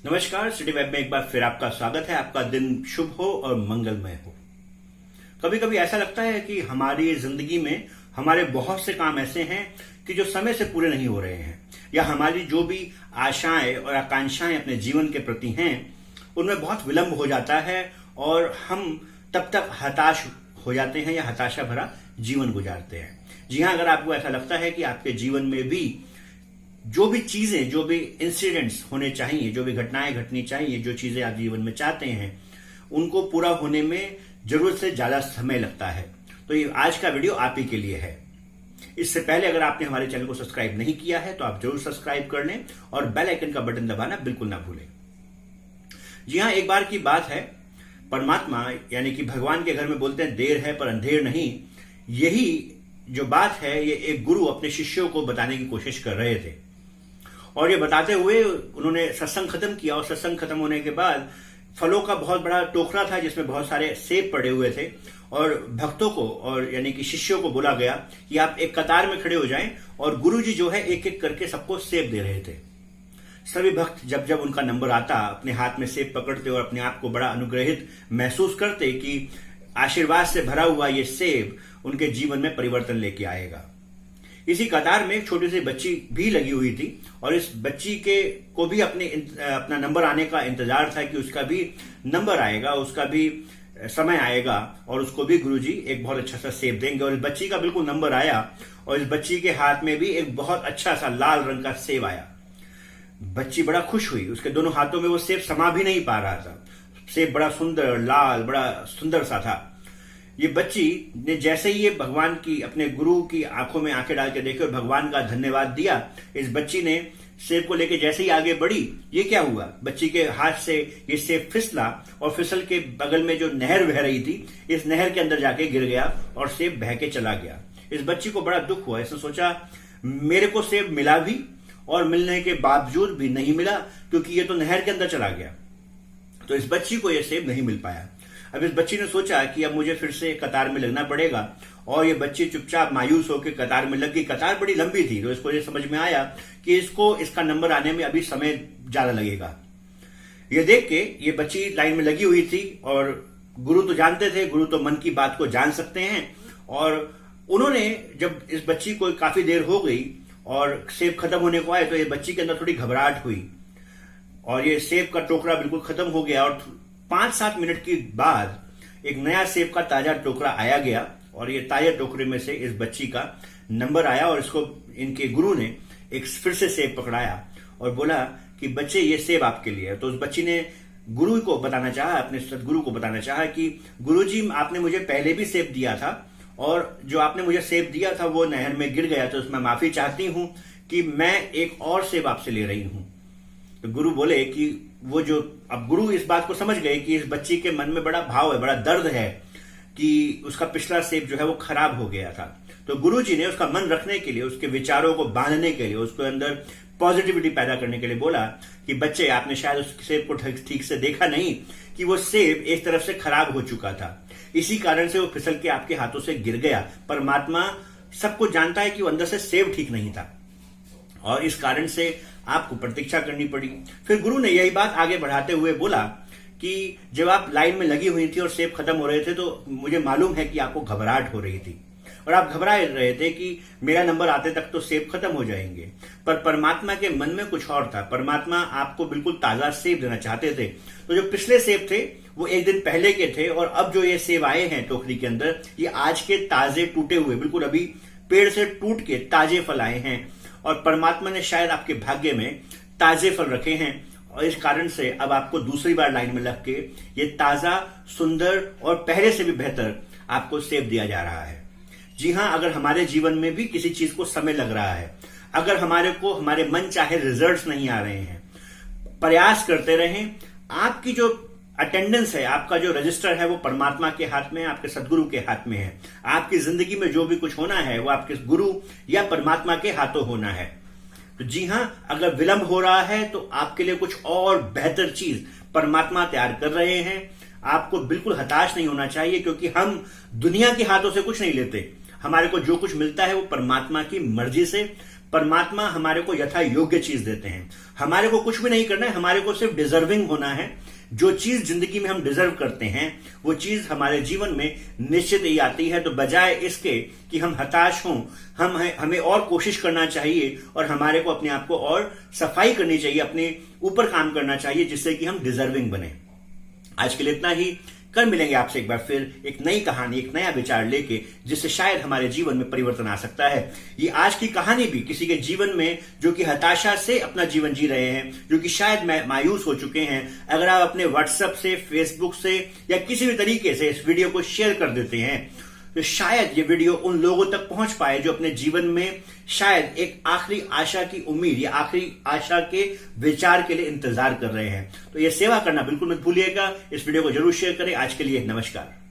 नमस्कार, city web में एक बार फिर आपका स्वागत है। आपका दिन शुभ हो और मंगलमय हो। कभी कभी ऐसा लगता है कि हमारी जिंदगी में हमारे बहुत से काम ऐसे हैं कि जो समय से पूरे नहीं हो रहे हैं, या हमारी जो भी आशाएं और आकांक्षाएं अपने जीवन के प्रति हैं उनमें बहुत विलंब हो जाता है और हम तब तक हताश हो जाते हैं या हताशा भरा जीवन गुजारते हैं। जी हाँ, अगर आपको ऐसा लगता है कि आपके जीवन में भी जो भी चीजें, जो भी इंसिडेंट्स होने चाहिए, जो भी घटनाएं घटनी चाहिए, जो चीजें आप जीवन में चाहते हैं, उनको पूरा होने में जरूरत से ज्यादा समय लगता है, तो ये आज का वीडियो आप ही के लिए है। इससे पहले अगर आपने हमारे चैनल को सब्सक्राइब नहीं किया है तो आप जरूर सब्सक्राइब कर लें और बेल आइकन का बटन दबाना बिल्कुल ना भूलें। जी हाँ, एक बार की बात है, परमात्मा यानी कि भगवान के घर में बोलते हैं देर है पर अंधेर नहीं। यही जो बात है ये एक गुरु अपने शिष्यों को बताने की कोशिश कर रहे थे और ये बताते हुए उन्होंने सत्संग खत्म किया और सत्संग खत्म होने के बाद फलों का बहुत बड़ा टोकरा था जिसमें बहुत सारे सेब पड़े हुए थे और भक्तों को और यानी कि शिष्यों को बोला गया कि आप एक कतार में खड़े हो जाएं और गुरुजी जो है एक एक करके सबको सेब दे रहे थे। सभी भक्त जब जब उनका नंबर आता अपने हाथ में सेब पकड़ते और अपने आप को बड़ा अनुग्रहित महसूस करते कि आशीर्वाद से भरा हुआ ये सेब उनके जीवन में परिवर्तन लेके आएगा। इसी कतार में एक छोटी सी बच्ची भी लगी हुई थी और इस बच्ची के को भी अपना नंबर आने का इंतजार था कि उसका भी नंबर आएगा, उसका भी समय आएगा और उसको भी गुरुजी एक बहुत अच्छा सा सेब देंगे। और इस बच्ची का बिल्कुल नंबर आया और इस बच्ची के हाथ में भी एक बहुत अच्छा सा लाल रंग का सेब आया। बच्ची बड़ा खुश हुई, उसके दोनों हाथों में वो सेब समा भी नहीं पा रहा था। सेब बड़ा सुंदर, लाल, बड़ा सुंदर सा था। ये बच्ची ने जैसे ही ये भगवान की, अपने गुरु की आंखों में आंखें डाल के देखे और भगवान का धन्यवाद दिया, इस बच्ची ने सेब को लेके जैसे ही आगे बढ़ी, ये क्या हुआ, बच्ची के हाथ से ये सेब फिसला और फिसल के बगल में जो नहर बह रही थी, इस नहर के अंदर जाके गिर गया और सेब बह के चला गया। इस बच्ची को बड़ा दुख हुआ। इसने सोचा मेरे को सेब मिला भी और मिलने के बावजूद भी नहीं मिला क्योंकि ये तो नहर के अंदर चला गया। तो इस बच्ची को यह सेब नहीं मिल पाया। अब इस बच्ची ने सोचा कि अब मुझे फिर से कतार में लगना पड़ेगा और ये बच्ची चुपचाप मायूस होकर कतार में लग गई। कतार बड़ी लंबी थी तो इसको ये समझ में आया कि इसका नंबर आने में अभी समय ज्यादा लगेगा। ये देख के ये बच्ची लाइन में लगी हुई थी और गुरु तो जानते थे, गुरु तो मन की बात को जान सकते हैं। और उन्होंने जब इस बच्ची को काफी देर हो गई और सेब खत्म होने को आए तो ये बच्ची के अंदर थोड़ी घबराहट हुई और ये सेब का टोकरा बिल्कुल खत्म हो गया और 5-7 मिनट के बाद एक नया सेब का ताजा टोकरा आया गया और ये ताजा टोकरे में से इस बच्ची का नंबर आया और इसको इनके गुरु ने एक फिर से सेब पकड़ाया और बोला कि बच्चे ये सेब आपके लिए है। तो उस बच्ची ने गुरु को बताना चाहा, अपने सदगुरु को बताना चाहा कि गुरुजी आपने मुझे पहले भी सेब दिया था और जो आपने मुझे सेब दिया था वो नहर में गिर गया, तो उसमें माफी चाहती हूं कि मैं एक और सेब आपसे ले रही हूं। तो गुरु बोले कि वो जो, अब गुरु इस बात को समझ गए कि इस बच्ची के मन में बड़ा भाव है, बड़ा दर्द है कि उसका पिछला सेब जो है वो खराब हो गया था। तो गुरुजी ने उसका मन रखने के लिए, उसके विचारों को बांधने के लिए, उसके अंदर पॉजिटिविटी पैदा करने के लिए बोला कि बच्चे आपने शायद उस सेब को ठीक से देखा नहीं कि वो सेब एक तरफ से खराब हो चुका था, इसी कारण से वो फिसल के आपके हाथों से गिर गया। परमात्मा सबको जानता है कि वो अंदर से सेब ठीक नहीं था और इस कारण से आपको प्रतीक्षा करनी पड़ी। फिर गुरु ने यही बात आगे बढ़ाते हुए बोला कि जब आप लाइन में लगी हुई थी और सेब खत्म हो रहे थे तो मुझे मालूम है कि आपको घबराहट हो रही थी और आप घबरा रहे थे कि मेरा नंबर आते तक तो सेब खत्म हो जाएंगे, पर परमात्मा के मन में कुछ और था। परमात्मा आपको बिल्कुल ताजा सेब देना चाहते थे। तो जो पिछले सेब थे वो एक दिन पहले के थे और अब जो ये सेब आए हैं टोकरी के अंदर, ये आज के ताजे टूटे हुए, बिल्कुल अभी पेड़ से टूट के ताजे फल आए हैं और परमात्मा ने शायद आपके भाग्य में ताजे फल रखे हैं और इस कारण से अब आपको दूसरी बार लाइन में लग के ये ताजा, सुंदर और पहले से भी बेहतर आपको सेब दिया जा रहा है। जी हाँ, अगर हमारे जीवन में भी किसी चीज को समय लग रहा है, अगर हमारे मन चाहे रिजल्ट्स नहीं आ रहे हैं, प्रयास करते रहें। आपकी जो अटेंडेंस है, आपका जो रजिस्टर है वो परमात्मा के हाथ में है, आपके सदगुरु के हाथ में है। आपकी जिंदगी में जो भी कुछ होना है वो आपके गुरु या परमात्मा के हाथों होना है। तो जी हां, अगर विलंब हो रहा है तो आपके लिए कुछ और बेहतर चीज परमात्मा तैयार कर रहे हैं। आपको बिल्कुल हताश नहीं होना चाहिए क्योंकि हम दुनिया के हाथों से कुछ नहीं लेते। हमारे को जो कुछ मिलता है वो परमात्मा की मर्जी से, परमात्मा हमारे को यथा योग्य चीज देते हैं। हमारे को कुछ भी नहीं करना है, हमारे को सिर्फ डिजर्विंग होना है। जो चीज जिंदगी में हम डिजर्व करते हैं वो चीज हमारे जीवन में निश्चित ही आती है। तो बजाय इसके कि हम हताश हों, हमें और कोशिश करना चाहिए और हमारे को अपने आप को और सफाई करनी चाहिए, अपने ऊपर काम करना चाहिए, जिससे कि हम डिजर्विंग बने। आज के लिए इतना ही। कल मिलेंगे आपसे एक बार फिर एक नई कहानी, एक नया विचार लेके, जिससे शायद हमारे जीवन में परिवर्तन आ सकता है। ये आज की कहानी भी किसी के जीवन में जो कि हताशा से अपना जीवन जी रहे हैं, जो कि शायद मायूस हो चुके हैं, अगर आप अपने व्हाट्सएप से, फेसबुक से या किसी भी तरीके से इस वीडियो को शेयर कर देते हैं तो शायद ये वीडियो उन लोगों तक पहुंच पाए जो अपने जीवन में शायद एक आखिरी आशा की उम्मीद या आखिरी आशा के विचार के लिए इंतजार कर रहे हैं। तो ये सेवा करना बिल्कुल मत भूलिएगा। इस वीडियो को जरूर शेयर करें। आज के लिए नमस्कार।